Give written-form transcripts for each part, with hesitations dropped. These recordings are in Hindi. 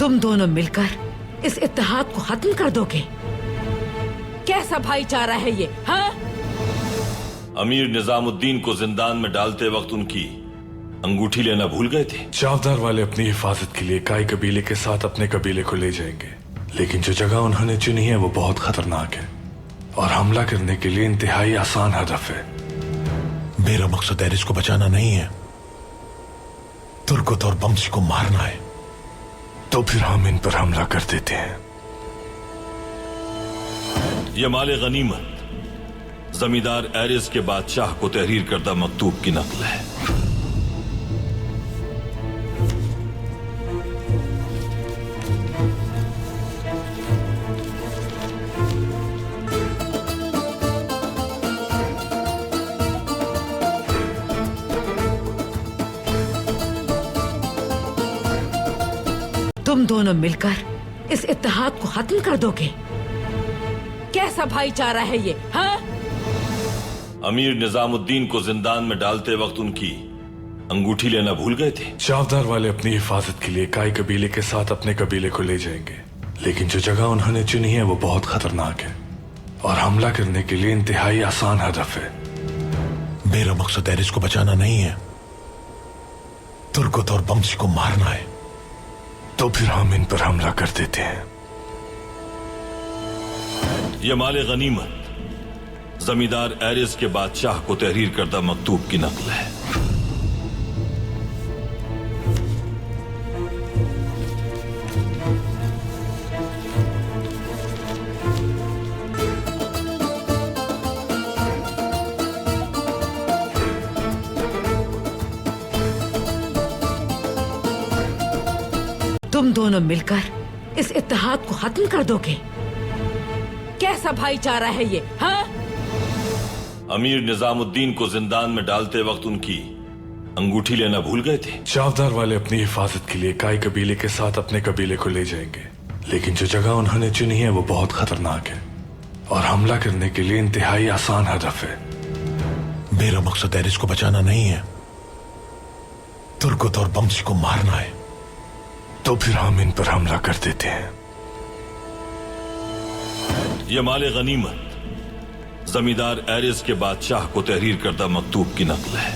तुम दोनों मिलकर इस इत्तेहाद को खत्म कर दोगे? कैसा भाईचारा है ये? हाँ, अमीर निजामुद्दीन को जिंदान में डालते वक्त उनकी अंगूठी लेना भूल गए थे। चावदार वाले अपनी हिफाजत के लिए काई कबीले के साथ अपने कबीले को ले जाएंगे, लेकिन जो जगह उन्होंने चुनी है वो बहुत खतरनाक है और हमला करने के लिए इंतहाई आसान हदफ है। मेरा मकसद एरिस को बचाना नहीं है, तुर्कोत और बम्सी को मारना है। तो फिर हम इन पर हमला कर देते हैं। यह माले गनीमत जमींदार एरिस के बादशाह को तहरीर करदा मकतूब की नकल है। तुम दोनों मिलकर इस इत्तेहाद को खत्म कर दोगे? कैसा भाईचारा है ये? हाँ, अमीर निजामुद्दीन को जिंदान में डालते वक्त उनकी अंगूठी लेना भूल गए थे। चावदार वाले अपनी हिफाजत के लिए काई कबीले के साथ अपने कबीले को ले जाएंगे, लेकिन जो जगह उन्होंने चुनी है वो बहुत खतरनाक है और हमला करने के लिए इंतहाई आसान हदफ है। मेरा मकसद एरिस को बचाना नहीं है, तुर्कोत और बम्सी को मारना है। तो फिर हम इन पर हमला कर देते हैं। यह माले गनीमत जमींदार एरिस के बादशाह को तहरीर करदा मकतूब की नकल है। तुम दोनों मिलकर इस इत्तेहाद को खत्म कर दोगे? कैसा भाईचारा है ये? हाँ, अमीर निजामुद्दीन को जिंदान में डालते वक्त उनकी अंगूठी लेना भूल गए थे। चावदार वाले अपनी हिफाजत के लिए काई कबीले के साथ अपने कबीले को ले जाएंगे, लेकिन जो जगह उन्होंने चुनी है वो बहुत खतरनाक है और हमला करने के लिए इंतहाई आसान हदफ है। मेरा मकसद एरिस को बचाना नहीं है, तुर्कोत और बम्सी को मारना है। तो फिर हम इन पर हमला कर देते हैं। यह माले गनीमत जमींदार एरिस के बादशाह को तहरीर करदा मकतूब की नकल है।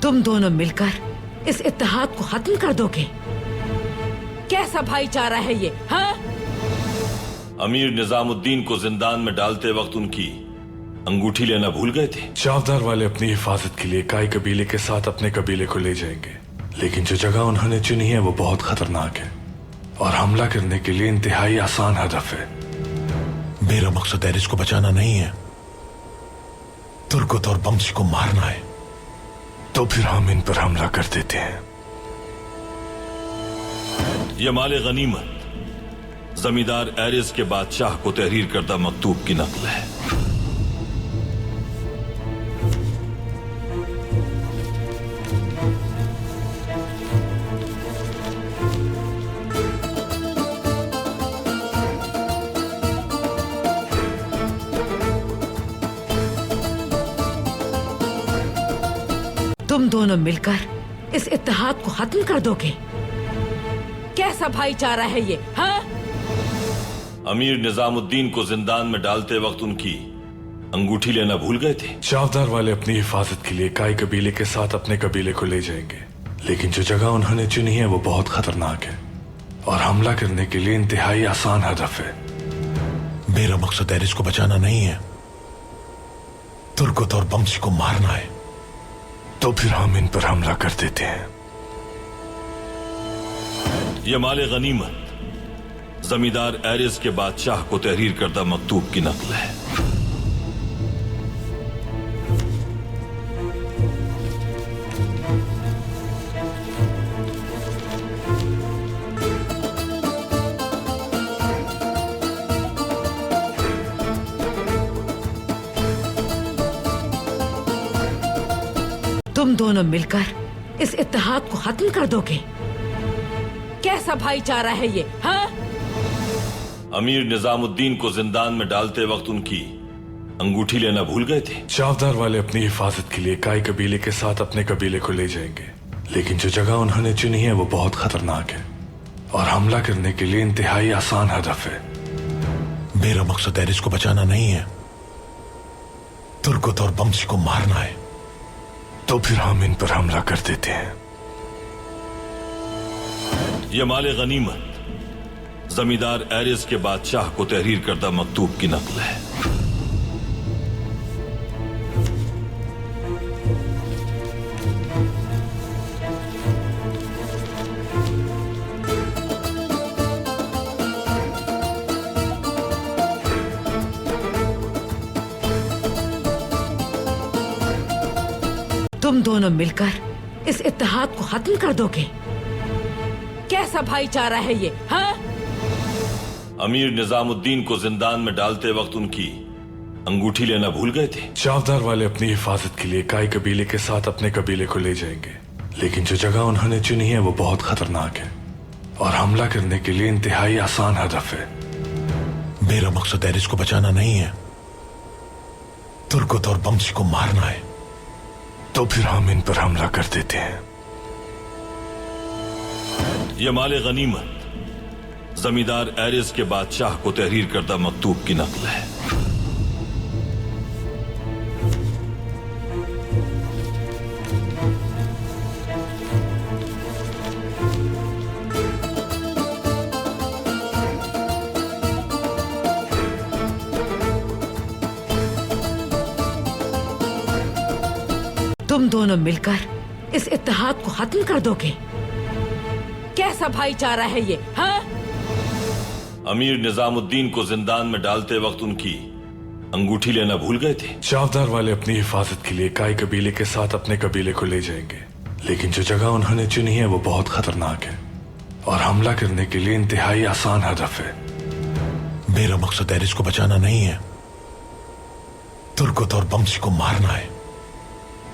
तुम दोनों मिलकर इस इत्तेहाद को खत्म कर दोगे? कैसा भाईचारा है ये? हाँ, अमीर निजामुद्दीन को जिंदान में डालते वक्त उनकी अंगूठी लेना भूल गए थे। चावदार वाले अपनी हिफाजत के लिए काई कबीले के साथ अपने कबीले को ले जाएंगे, लेकिन जो जगह उन्होंने चुनी है वो बहुत खतरनाक है और हमला करने के लिए इंतहाई आसान हदफ है। मेरा मकसद एरिस को बचाना नहीं है, तुर्कोत और बम्सी को मारना है। तो फिर हम इन पर हमला कर देते हैं। यह माले गनीमत जमींदार एरिस के बादशाह को तहरीर करदा मकतूब की नकल है। तुम दोनों मिलकर इस इत्तेहाद को खत्म कर दोगे? कैसा भाईचारा है ये? हाँ, अमीर निजामुद्दीन को जिंदान में डालते वक्त उनकी अंगूठी लेना भूल गए थे। चावदार वाले अपनी हिफाजत के लिए काई कबीले के साथ अपने कबीले को ले जाएंगे, लेकिन जो जगह उन्होंने चुनी है वो बहुत खतरनाक है और हमला करने के लिए इंतहाई आसान हदफ है। मेरा मकसद एरिस को बचाना नहीं है, तुर्कोत और बम्सी को मारना है। तो फिर हम इन पर हमला कर देते हैं। यह माले गनीमत जमींदार एरिस के बादशाह को तहरीर करदा मकतूब की नकल है। तुम दोनों मिलकर इस इत्तेहाद को खत्म कर दोगे? कैसा भाईचारा है ये? हाँ, अमीर निजामुद्दीन को जिंदान में डालते वक्त उनकी अंगूठी लेना भूल गए थे। चावदार वाले अपनी हिफाजत के लिए काई कबीले के साथ अपने कबीले को ले जाएंगे, लेकिन जो जगह उन्होंने चुनी है वो बहुत खतरनाक है और हमला करने के लिए इंतहाई आसान हदफ है। मेरा मकसद एरिस को बचाना नहीं है, तुर्गुत और बम्सी को मारना है। तो फिर हम इन पर हमला कर देते हैं। यह माले गनीमत जमींदार एरिस के बादशाह को तहरीर करदा मकतूब की नकल है। तुम दोनों मिलकर इस इत्तेहाद को खत्म कर दोगे? कैसा भाईचारा है ये? हाँ, अमीर निजामुद्दीन को जिंदान में डालते वक्त उनकी अंगूठी लेना भूल गए थे। चावदार वाले अपनी हिफाजत के लिए काई कबीले के साथ अपने कबीले को ले जाएंगे, लेकिन जो जगह उन्होंने चुनी है वो बहुत खतरनाक है और हमला करने के लिए इंतहाई आसान हदफ है। मेरा मकसद एरिस को बचाना नहीं है, तुर्गुत और बम्सी को मारना है। तो फिर हम इन पर हमला कर देते हैं। यह माले गनीमत जमींदार एरिस के बादशाह को तहरीर करदा मकतूब की नकल है। तुम दोनों मिलकर इस इत्तेहाद को खत्म कर दोगे? कैसा भाईचारा है ये? हाँ, अमीर निजामुद्दीन को जिंदान में डालते वक्त उनकी अंगूठी लेना भूल गए थे। चावदार वाले अपनी हिफाजत के लिए काई कबीले के साथ अपने कबीले को ले जाएंगे, लेकिन जो जगह उन्होंने चुनी है वो बहुत खतरनाक है और हमला करने के लिए इंतहाई आसान हदफ है। मेरा मकसद एरिस को बचाना नहीं है, तुर्गुत और बम्सी को मारना है।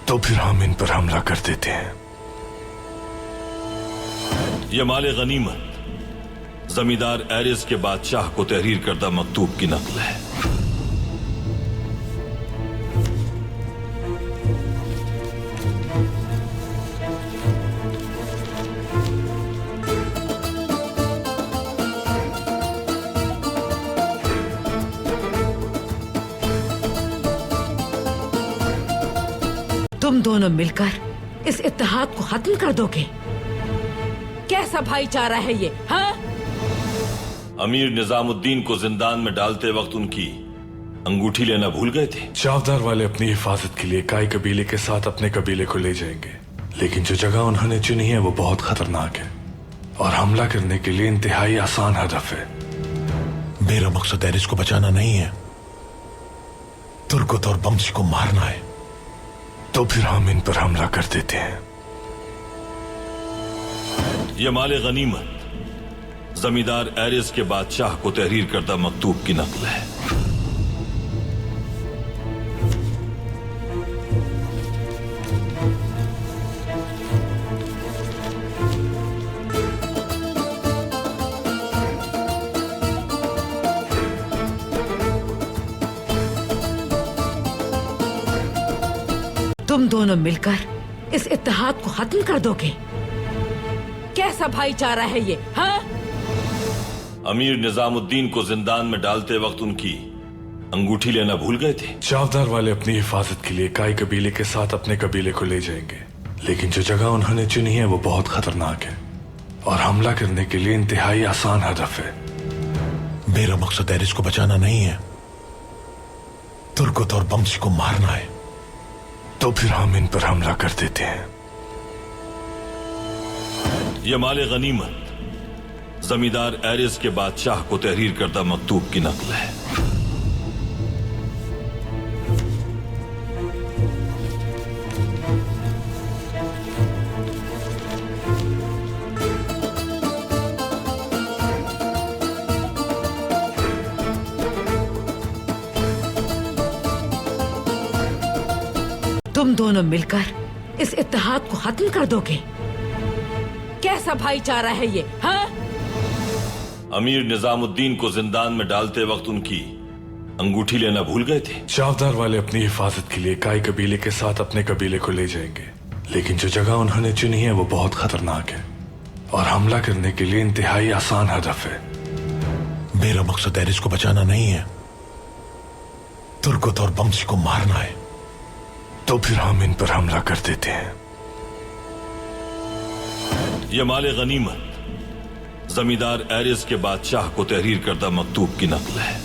तो फिर हम इन पर हमला कर देते हैं। यह माले गनीमत जमींदार एरिस के बादशाह को तहरीर करदा मकतूब की नकल है। तुम दोनों मिलकर इस इत्तेहाद को खत्म कर दोगे? कैसा भाईचारा है ये? हाँ, अमीर निजामुद्दीन को जिंदान में डालते वक्त उनकी अंगूठी लेना भूल गए थे। चावदार वाले अपनी हिफाजत के लिए काई कबीले के साथ अपने कबीले को ले जाएंगे, लेकिन जो जगह उन्होंने चुनी है वो बहुत खतरनाक है और हमला करने के लिए इंतहाई आसान हदफ है। मेरा मकसद एरिस को बचाना नहीं है, तुर्गुत और बम्सी को मारना है। तो फिर हम इन पर हमला कर देते हैं। यह माले गनीमत जमींदार एरिस के बादशाह को तहरीर करदा मकतूब की नकल है। तुम दोनों मिलकर इस इत्तेहाद को खत्म कर दोगे? कैसा भाईचारा है ये? हाँ, अमीर निजामुद्दीन को जिंदान में डालते वक्त उनकी अंगूठी लेना भूल गए थे। चावदार वाले अपनी हिफाजत के लिए काई कबीले के साथ अपने कबीले को ले जाएंगे, लेकिन जो जगह उन्होंने चुनी है वो बहुत खतरनाक है और हमला करने के लिए इंतहाई आसान हदफ है। मेरा मकसद एरिस को बचाना नहीं है, तुर्गुत और बम्सी को मारना है। तो फिर हम इन पर हमला कर देते हैं। यह माले गनीमत जमींदार एरिस के बादशाह को तहरीर करदा मकतूब की नकल है। तुम दोनों मिलकर इस इत्तेहाद को खत्म कर दोगे? कैसा भाईचारा है ये, हाँ? अमीर निजामुद्दीन को जिंदान में डालते वक्त उनकी अंगूठी लेना भूल गए थे। चावदार वाले अपनी हिफाजत के लिए काई कबीले के साथ अपने कबीले को ले जाएंगे, लेकिन जो जगह उन्होंने चुनी है वो बहुत खतरनाक है और हमला करने के लिए इंतहाई आसान हदफ है। मेरा मकसद एरिस को बचाना नहीं है, तुर्गत और बमसी को मारना है। तो फिर हम इन पर हमला कर देते हैं। यह माले गनीमत जमींदार एरिस के बादशाह को तहरीर करदा मकतूब की नकल है।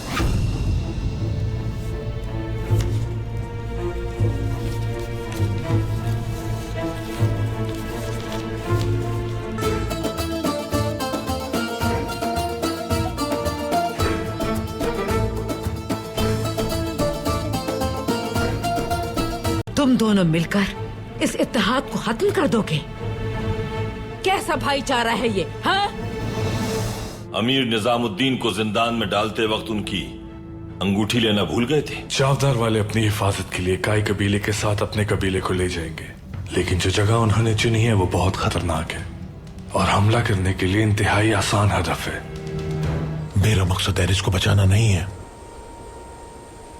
तुम दोनों मिलकर इस इत्तेहाद को खत्म कर दोगे? कैसा भाईचारा है ये, हाँ? अमीर निजामुद्दीन को जिंदान में डालते वक्त उनकी अंगूठी लेना भूल गए थे। चावदार वाले अपनी हिफाजत के लिए काई कबीले के साथ अपने कबीले को ले जाएंगे, लेकिन जो जगह उन्होंने चुनी है वो बहुत खतरनाक है और हमला करने के लिए इंतहाई आसान हदफ है। मेरा मकसद एरिस को बचाना नहीं है,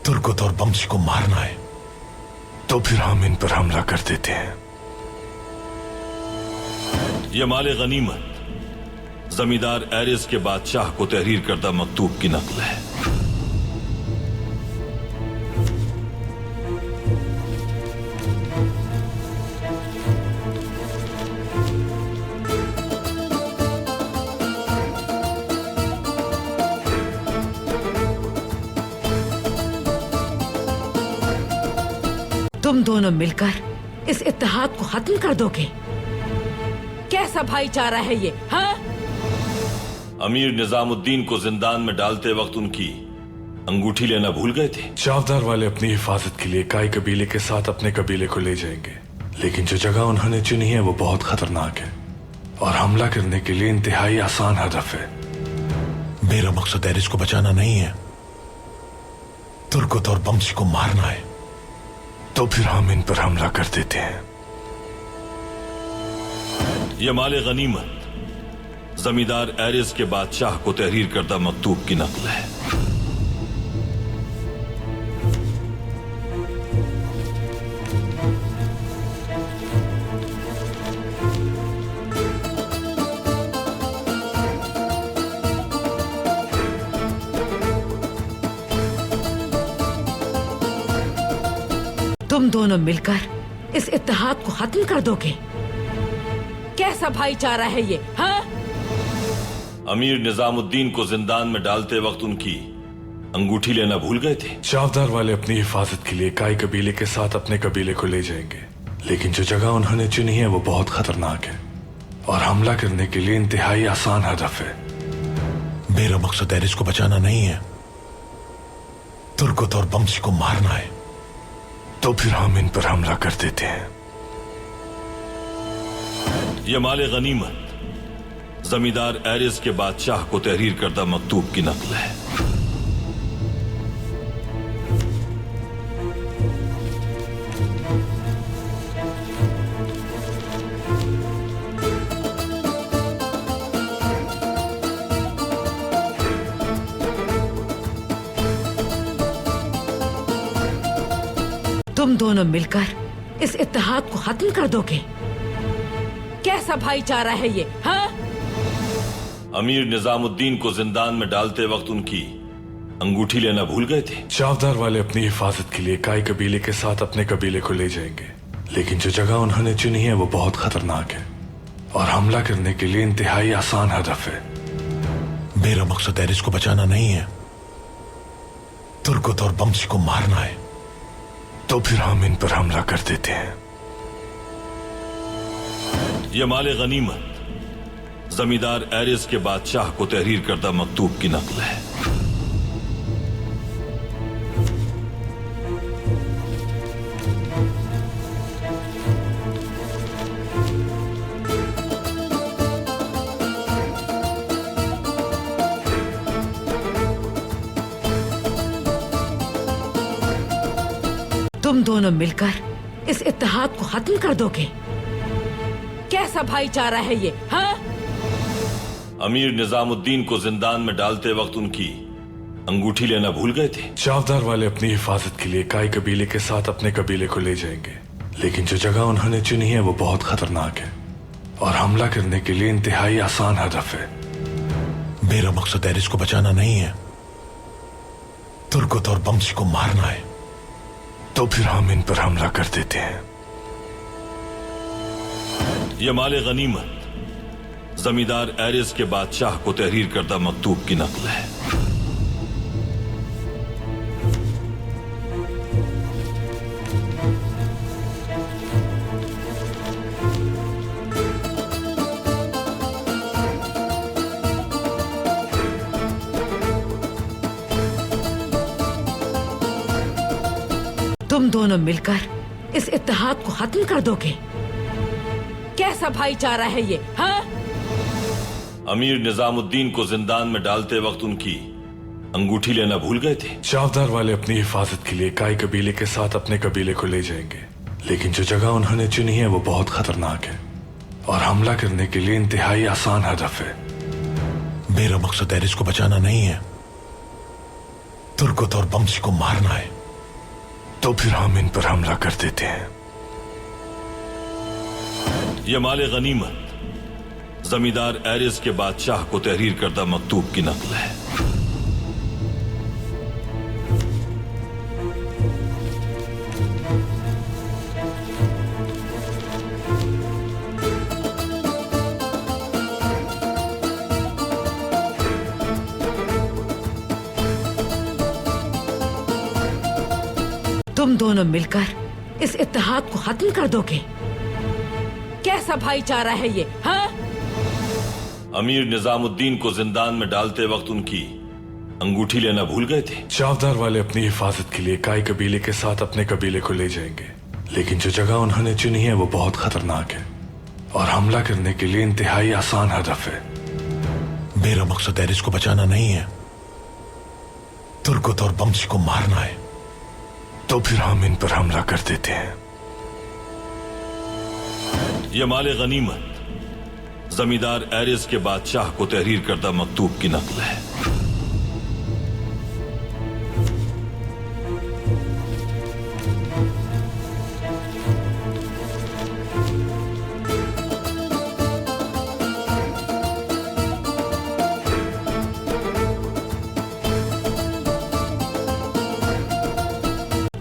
तुर्गत और बमसी को मारना है। तो फिर हम इन पर हमला कर देते हैं। यह माले गनीमत जमींदार एरिस के बादशाह को तहरीर करदा मकतूब की नकल है। तुम दोनों मिलकर इस इत्तेहाद को खत्म कर दोगे? कैसा भाईचारा है ये, हाँ? अमीर निजामुद्दीन को जिंदान में डालते वक्त उनकी अंगूठी लेना भूल गए थे। चावदार वाले अपनी हिफाजत के लिए काई कबीले के साथ अपने कबीले को ले जाएंगे, लेकिन जो जगह उन्होंने चुनी है वो बहुत खतरनाक है और हमला करने के लिए इंतहाई आसान हदफ है। मेरा मकसद एरिस को बचाना नहीं है, तुर्गत और बमसी को मारना है। तो फिर हम इन पर हमला कर देते हैं। यह माले गनीमत जमींदार एरिस के बादशाह को तहरीर करदा मकतूब की नकल है। तुम दोनों मिलकर इस इत्तेहाद को खत्म कर दोगे? कैसा भाईचारा है ये, हाँ? अमीर निजामुद्दीन को जिंदान में डालते वक्त उनकी अंगूठी लेना भूल गए थे। चावदार वाले अपनी हिफाजत के लिए काई कबीले के साथ अपने कबीले को ले जाएंगे, लेकिन जो जगह उन्होंने चुनी है वो बहुत खतरनाक है और हमला करने के लिए इंतहाई आसान हदफ है। मेरा मकसद एरिस को बचाना नहीं है, तुर्गत और बमसी को मारना है। तो फिर हम इन पर हमला कर देते हैं। यह माले गनीमत जमींदार एरिस के बादशाह को तहरीर करदा मकतूब की नकल है। तुम दोनों मिलकर इस इत्तेहाद को खत्म कर दोगे? कैसा भाईचारा है ये, हाँ? अमीर निजामुद्दीन को जिंदान में डालते वक्त उनकी अंगूठी लेना भूल गए थे। चावदार वाले अपनी हिफाजत के लिए काई कबीले के साथ अपने कबीले को ले जाएंगे, लेकिन जो जगह उन्होंने चुनी है वो बहुत खतरनाक है और हमला करने के लिए इंतहाई आसान हदफ है। मेरा मकसद एरिस को बचाना नहीं है, तुर्गत और बमसी को मारना है। तो फिर हम इन पर हमला कर देते हैं। यह माले गनीमत जमींदार एरिस के बादशाह को तहरीर करदा मकतूब की नकल है। तुम दोनों मिलकर इस इत्तेहाद को खत्म कर दोगे? कैसा भाईचारा है ये? हाँ, अमीर निजामुद्दीन को जिंदान में डालते वक्त उनकी अंगूठी लेना भूल गए थे। चावदार वाले अपनी हिफाजत के लिए काई कबीले के साथ अपने कबीले को ले जाएंगे, लेकिन जो जगह उन्होंने चुनी है वो बहुत खतरनाक है और हमला करने के लिए इंतहाई आसान हदफ है। मेरा मकसद एरिस को बचाना नहीं है, तुर्गत और बम्सी को मारना है। तो फिर हम इन पर हमला कर देते हैं। यह माले गनीमत जमींदार एरिस के बादशाह को तहरीर करदा मकतूब की नकल है। तुम दोनों मिलकर इस इत्तेहाद को खत्म कर दोगे? कैसा भाईचारा है ये? हाँ, अमीर निजामुद्दीन को जिंदान में डालते वक्त उनकी अंगूठी लेना भूल गए थे। चावदार वाले अपनी हिफाजत के लिए काई कबीले के साथ अपने कबीले को ले जाएंगे, लेकिन जो जगह उन्होंने चुनी है वो बहुत खतरनाक है और हमला करने के लिए इंतहाई आसान हदफ है। मेरा मकसद एरिस को बचाना नहीं है, तुर्गत और बम्सी को मारना है। तो फिर हम इन पर हमला कर देते हैं। यह माले गनीमत जमींदार एरिस के बादशाह को तहरीर करदा मकतूब की नकल है। तुम दोनों मिलकर इस इत्तेहाद को खत्म कर दोगे? कैसा भाईचारा है ये? हाँ, अमीर निजामुद्दीन को जिंदान में डालते वक्त उनकी अंगूठी लेना भूल गए थे। चावदार वाले अपनी हिफाजत के लिए काई कबीले के साथ अपने कबीले को ले जाएंगे, लेकिन जो जगह उन्होंने चुनी है वो बहुत खतरनाक है और हमला करने के लिए इंतहाई आसान हदफ है। मेरा मकसद एरिस को बचाना नहीं है, तुर्गत और बम्सी को मारना है। तो फिर हम इन पर हमला कर देते हैं। यह माले गनीमत जमींदार एरिस के बादशाह को तहरीर करदा मकतूब की नकल है।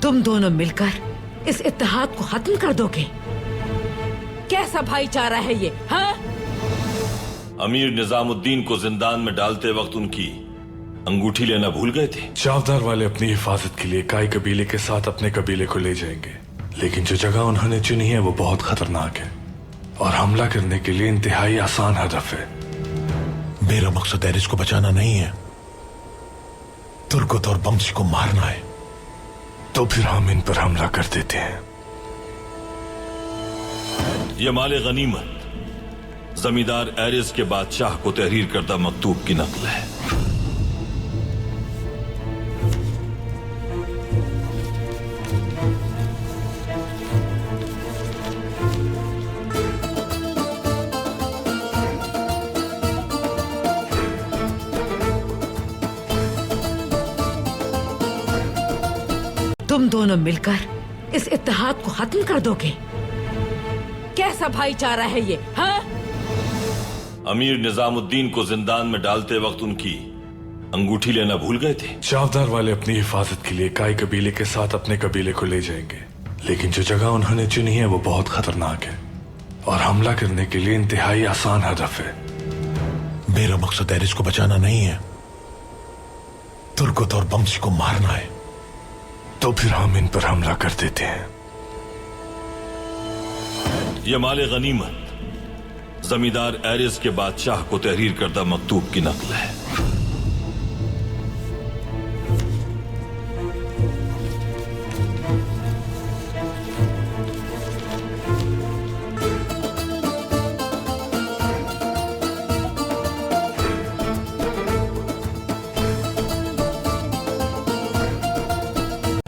तुम दोनों मिलकर इस इत्तेहाद को खत्म कर दोगे? कैसा भाईचारा है ये? हाँ, अमीर निजामुद्दीन को जिंदान में डालते वक्त उनकी अंगूठी लेना भूल गए थे। चावदार वाले अपनी हिफाजत के लिए काई कबीले के साथ अपने कबीले को ले जाएंगे, लेकिन जो जगह उन्होंने चुनी है वो बहुत खतरनाक है और हमला करने के लिए इंतहाई आसान हदफ है। मेरा मकसद एरिस को बचाना नहीं है, तुर्गत और बम्सी को मारना है। तो फिर हम इन पर हमला कर देते हैं। यह माले गनीमत जमींदार एरिस के बादशाह को तहरीर करदा मकतूब की नकल है। तुम दोनों मिलकर इस इत्तेहाद को खत्म कर दोगे? कैसा भाईचारा है ये? हाँ, अमीर निजामुद्दीन को जिंदान में डालते वक्त उनकी अंगूठी लेना भूल गए थे। चावदार वाले अपनी हिफाजत के लिए काई कबीले के साथ अपने कबीले को ले जाएंगे, लेकिन जो जगह उन्होंने चुनी है वो बहुत खतरनाक है और हमला करने के लिए इंतहाई आसान हदफ है। मेरा मकसद एरिस को बचाना नहीं है, तुर्गत और बम्सी को मारना है। तो फिर हम इन पर हमला कर देते हैं। यह माले गनीमत जमींदार एरिस के बादशाह को तहरीर करदा मकतूब की नकल है।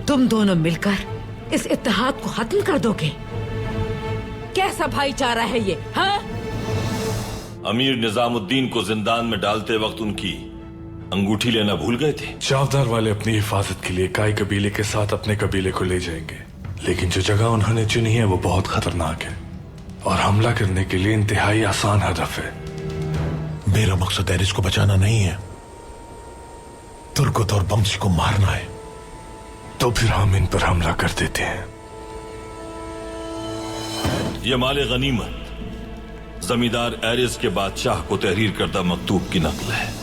तुम दोनों मिलकर इस इत्तेहाद को खत्म कर दोगे? कैसा भाईचारा है ये? हाँ, अमीर निजामुद्दीन को जिंदान में डालते वक्त उनकी अंगूठी लेना भूल गए थे। चावदार वाले अपनी हिफाजत के लिए काई कबीले के साथ अपने कबीले को ले जाएंगे, लेकिन जो जगह उन्होंने चुनी है वो बहुत खतरनाक है और हमला करने के लिए इंतहाई आसान हदफ है। मेरा मकसद एरिस को बचाना नहीं है, तुर्गत और बम्सी को मारना है। तो फिर हम इन पर हमला कर देते हैं। ये माले गनीमत जमींदार एरिस के बादशाह को तहरीर करदा मकतूब की नकल है।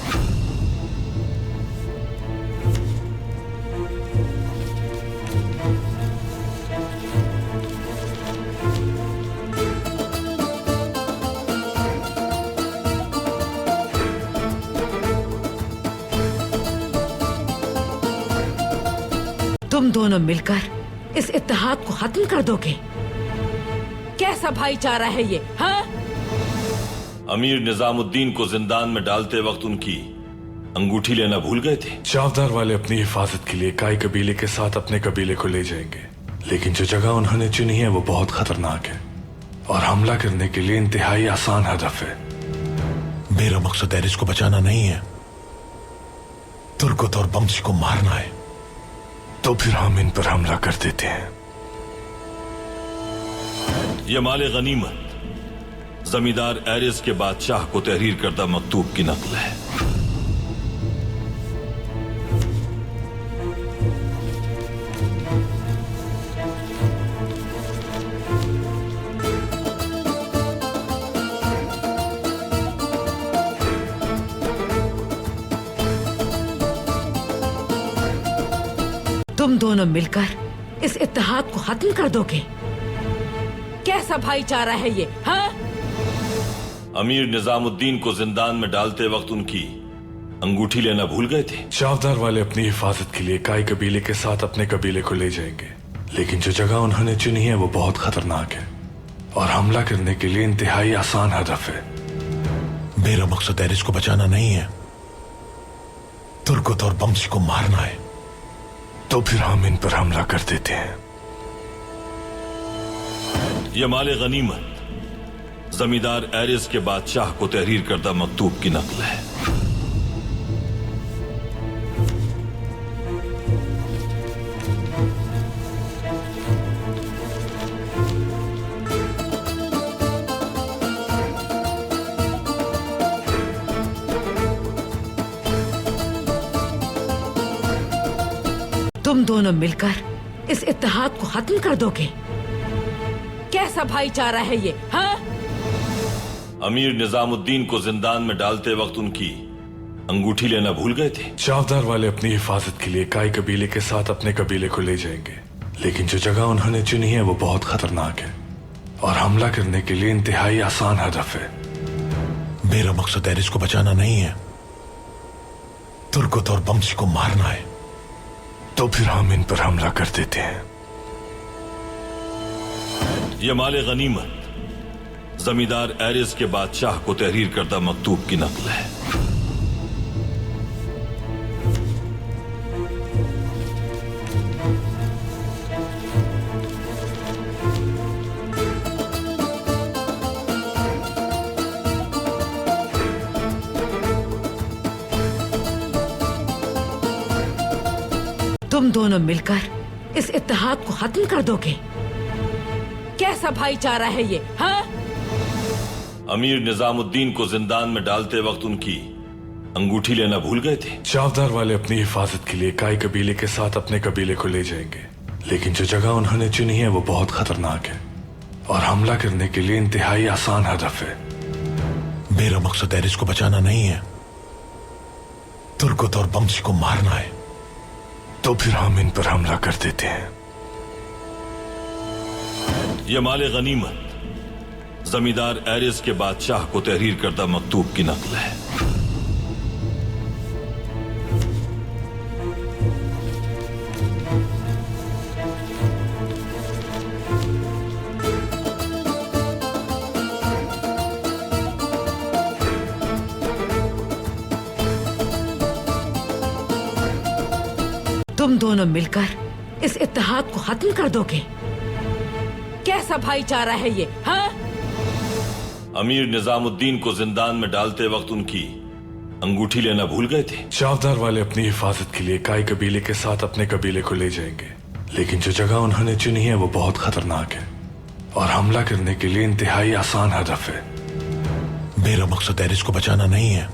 तुम दोनों मिलकर इस इत्तेहाद को खत्म कर दोगे? कैसा भाईचारा है ये? हाँ, अमीर निजामुद्दीन को जिंदान में डालते वक्त उनकी अंगूठी लेना भूल गए थे। चावदार वाले अपनी हिफाजत के लिए काई कबीले के साथ अपने कबीले को ले जाएंगे, लेकिन जो जगह उन्होंने चुनी है वो बहुत खतरनाक है और हमला करने के लिए इंतहाई आसान हदफ है। मेरा मकसद एरिस को बचाना नहीं है, तुर्गत और बम्सी को मारना है। तो फिर हम इन पर हमला कर देते हैं। ये माले गनीमत जमींदार एरिस के बादशाह को तहरीर करदा मकतूब की नकल है। तुम दोनों मिलकर इस इत्तेहाद को खत्म कर दोगे? कैसा भाईचारा है ये? हाँ, अमीर निजामुद्दीन को जिंदान में डालते वक्त उनकी अंगूठी लेना भूल गए थे। चावदार वाले अपनी हिफाजत के लिए काई कबीले के साथ अपने कबीले को ले जाएंगे, लेकिन जो जगह उन्होंने चुनी है वो बहुत खतरनाक है और हमला करने के लिए इंतहाई आसान हदफ है। मेरा मकसद एरिस को बचाना नहीं है, तुर्गत और बम्सी को मारना है। तो फिर हम इन पर हमला कर देते हैं। ये माले गनीमत जमींदार एरिस के बादशाह को तहरीर करदा मकतूब की नकल है। तुम दोनों मिलकर इस इत्तेहाद को खत्म कर दोगे? कैसा भाईचारा है ये? हाँ, अमीर निजामुद्दीन को जिंदान में डालते वक्त उनकी अंगूठी लेना भूल गए थे। चावदार वाले अपनी हिफाजत के लिए काई कबीले के साथ अपने कबीले को ले जाएंगे, लेकिन जो जगह उन्होंने चुनी है वो बहुत खतरनाक है और हमला करने के लिए इंतहाई आसान हदफ है। मेरा मकसद एरिस को बचाना नहीं है, तुर्गत और बम्सी को मारना है। तो फिर हम इन पर हमला कर देते हैं। ये माले गनीमत जमींदार एरिस के बादशाह को तहरीर करदा मकतूब की नकल है। तुम दोनों मिलकर इस इत्तेहाद को खत्म कर दोगे? कैसा भाईचारा है ये? हाँ, अमीर निजामुद्दीन को जिंदान में डालते वक्त उनकी अंगूठी लेना भूल गए थे। चावदार वाले अपनी हिफाजत के लिए काई कबीले के साथ अपने कबीले को ले जाएंगे, लेकिन जो जगह उन्होंने चुनी है वो बहुत खतरनाक है और हमला करने के लिए इंतहाई आसान हदफ है। मेरा मकसद एरिस को बचाना नहीं है, तुर्गत और बम्सी को मारना है। तो फिर हम इन पर हमला कर देते हैं। ये माले गनीमत जमींदार एरिस के बादशाह को तहरीर करदा मकतूब की नकल है। तुम दोनों मिलकर इस इत्तेहाद को खत्म कर दोगे? कैसा भाईचारा है ये, हाँ? अमीर निजामुद्दीन को जिंदान में डालते वक्त उनकी अंगूठी लेना भूल गए थे। चावदार वाले अपनी हिफाजत के लिए काई कबीले के साथ अपने कबीले को ले जाएंगे, लेकिन जो जगह उन्होंने चुनी है वो बहुत खतरनाक है और हमला करने के लिए इंतहाई आसान हदफ है। मेरा मकसद एरिस को बचाना नहीं है,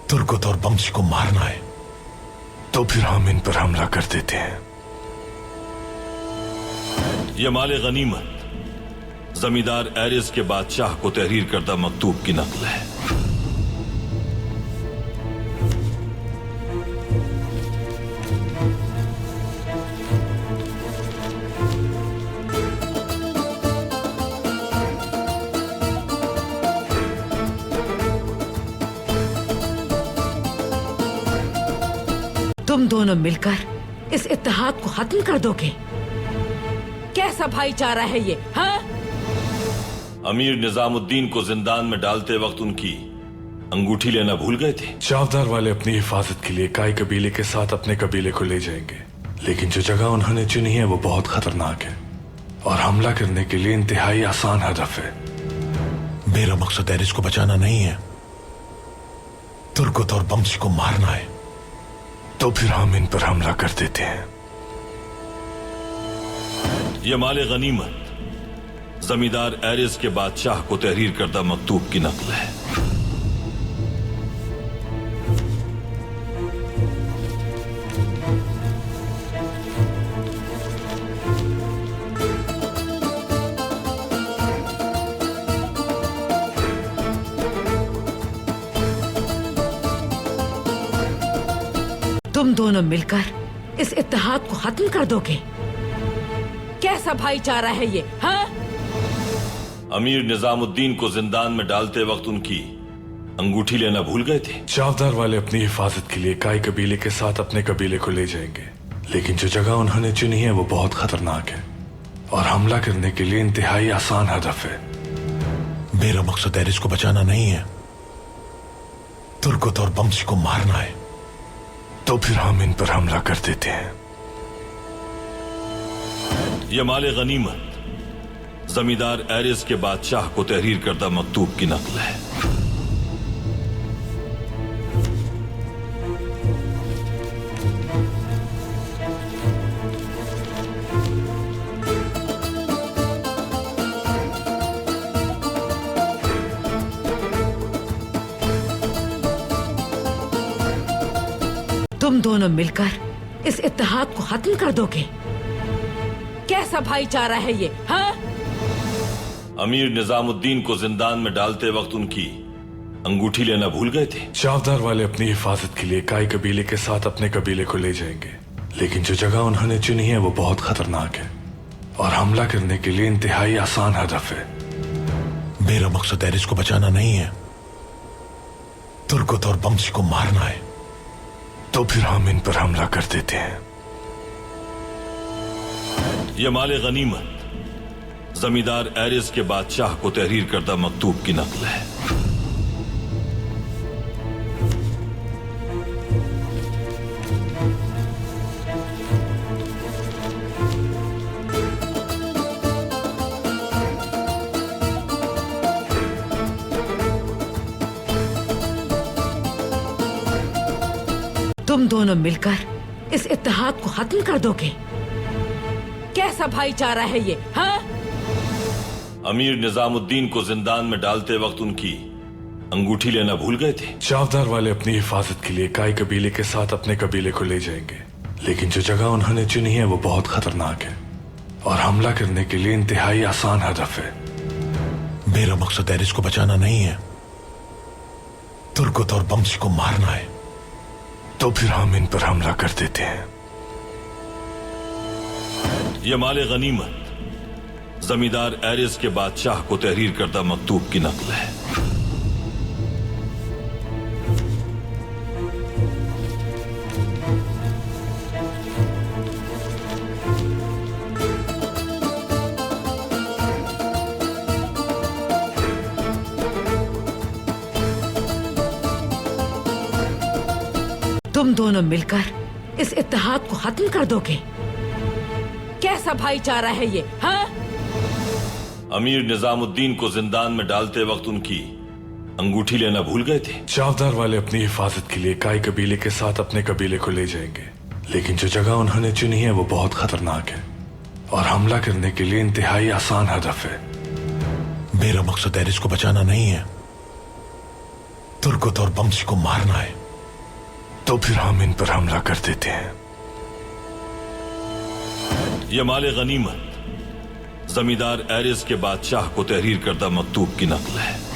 तुर्गत और बमसी को मारना है। तो फिर हम इन पर हमला कर देते हैं। यह माले गनीमत जमींदार एरिस के बादशाह को तहरीर करदा मकतूब की नकल है। तुम दोनों मिलकर इस इत्तेहाद को खत्म कर दोगे? कैसा भाईचारा है ये, हाँ? अमीर निजामुद्दीन को जिंदान में डालते वक्त उनकी अंगूठी लेना भूल गए थे। चावदार वाले अपनी हिफाजत के लिए काई कबीले के साथ अपने कबीले को ले जाएंगे, लेकिन जो जगह उन्होंने चुनी है वो बहुत खतरनाक है और हमला करने के लिए इंतहाई आसान हदफ है। मेरा मकसद एरिस को बचाना नहीं है, तुर्गत और बमसी को मारना है। तो फिर हम इन पर हमला कर देते हैं। यह माले गनीमत जमींदार एरिस के बादशाह को तहरीर करदा मकतूब की नकल है। तुम दोनों मिलकर इस इत्तेहाद को खत्म कर दोगे? कैसा भाईचारा है ये, हाँ? अमीर निजामुद्दीन को जिंदान में डालते वक्त उनकी अंगूठी लेना भूल गए थे। चावदार वाले अपनी हिफाजत के लिए काई कबीले के साथ अपने कबीले को ले जाएंगे, लेकिन जो जगह उन्होंने चुनी है वो बहुत खतरनाक है और हमला करने के लिए इंतहाई आसान हदफ है। मेरा मकसद एरिस को बचाना नहीं है, तुर्गत और बमसी को मारना है। तो फिर हम इन पर हमला कर देते हैं। यह माले गनीमत जमींदार एरिस के बादशाह को तहरीर करदा मकतूब की नकल है। तुम दोनों मिलकर इस इत्तेहाद को खत्म कर दोगे? कैसा भाईचारा है ये, हाँ? अमीर निजामुद्दीन को जिंदान में डालते वक्त उनकी अंगूठी लेना भूल गए थे। चावदार वाले अपनी हिफाजत के लिए काई कबीले के साथ अपने कबीले को ले जाएंगे, लेकिन जो जगह उन्होंने चुनी है वो बहुत खतरनाक है और हमला करने के लिए इंतहाई आसान हदफ है। मेरा मकसद एरिस को बचाना नहीं है, तुर्गत और बमसी को मारना है। तो फिर हम इन पर हमला कर देते हैं। यह माले गनीमत जमींदार एरिस के बादशाह को तहरीर करदा मकतूब की नकल है। तुम दोनों मिलकर इस इत्तेहाद को खत्म कर दोगे? कैसा भाईचारा है ये, हाँ? अमीर निजामुद्दीन को जिंदान में डालते वक्त उनकी अंगूठी लेना भूल गए थे। चावदार वाले अपनी हिफाजत के लिए काई कबीले के साथ अपने कबीले को ले जाएंगे, लेकिन जो जगह उन्होंने चुनी है वो बहुत खतरनाक है और हमला करने के लिए इंतहाई आसान हदफ है। मेरा मकसद एरिस को बचाना नहीं है, तुर्गत और बमसी को मारना है। तो फिर हम इन पर हमला कर देते हैं। यह माले गनीमत जमींदार एरिस के बादशाह को तहरीर करदा मकतूब की नकल है। तुम दोनों मिलकर इस इत्तेहाद को खत्म कर दोगे? कैसा भाईचारा है ये? हाँ? अमीर निजामुद्दीन को जिंदान में डालते वक्त उनकी अंगूठी लेना भूल गए थे। चावदार वाले अपनी हिफाजत के लिए काई कबीले के साथ अपने कबीले को ले जाएंगे, लेकिन जो जगह उन्होंने चुनी है वो बहुत खतरनाक है और हमला करने के लिए इंतहाई आसान हदफ है। मेरा मकसद एरिस को बचाना नहीं है, तुर्गत और बमसी को मारना है। तो फिर हम इन पर हमला कर देते हैं। यह माले गनीमत जमींदार एरिस के बादशाह को तहरीर करदा मकतूब की नकल है।